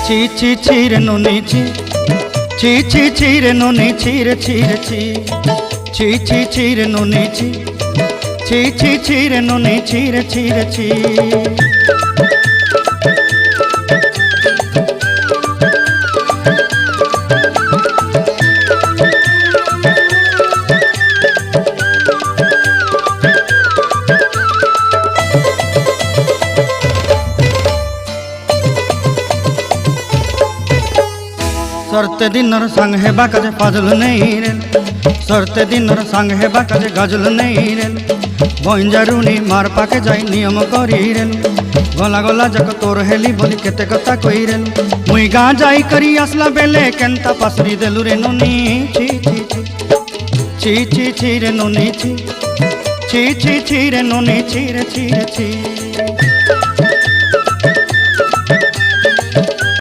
ছি ছি ছি রে নুনি ছি, ছি ছি ছি রে নুনি ছি রে ছি রে ছি, ছি ছি ছি রে নুনি ছি, ছি ছি ছি রে নুনি ছি রে ছি রে ছি। सरते दिनर संग हेबा काजे फाजल नहीं रेल, सरते दिनर संग हेबा काजे गाजल नहीं रेल, बंजारुनी मार पाके जाई नियम करी रेल, गला गला जक तोर हेली बोली केते कथा कई रेल, मुई गा जाई करी आसला बेले केंता पासरी देलु रे नुनी ची ची ची ची ची ची रे नुनी ची, ची ची ची रे नुनी ची रे ची रे ची।